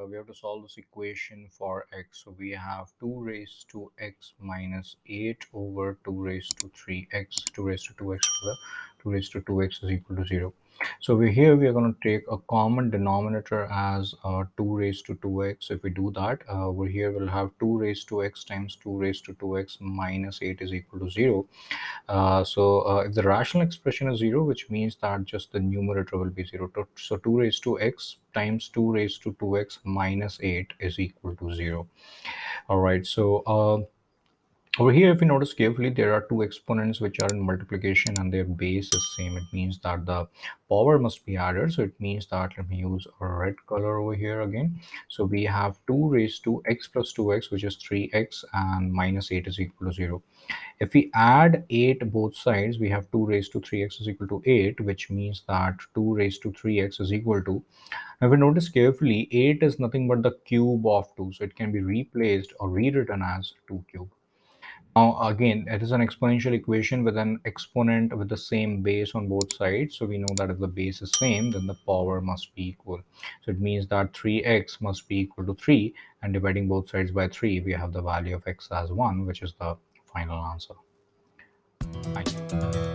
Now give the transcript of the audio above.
we have to solve this equation for x. So we have 2 raised to x minus 8 over 2 raised to 3x, 2 raised to 2x, 2 raised to 2x is equal to 0. So we are going to take a common denominator as 2 raised to 2x. If we do that, over here we'll have 2 raised to x times 2 raised to 2x minus 8 is equal to 0. If the rational expression is 0, which means that just the numerator will be 0. So 2 raised to x times 2 raised to 2x minus 8 is equal to 0. All right, so over here, if you notice carefully, there are two exponents which are in multiplication and their base is same. It means that the power must be added. So it means that, let me use a red color over here again. So we have 2 raised to x plus 2x, which is 3x, and minus 8 is equal to 0. If we add 8 both sides, we have 2 raised to 3x is equal to 8, which means that 2 raised to 3x is equal to, now if you notice carefully, 8 is nothing but the cube of 2. So it can be replaced or rewritten as 2 cube. Now again, it is an exponential equation with an exponent with the same base on both sides. So we know that if the base is same, then the power must be equal. So it means that 3x must be equal to 3, and dividing both sides by 3, we have the value of x as 1, which is the final answer. Thank you.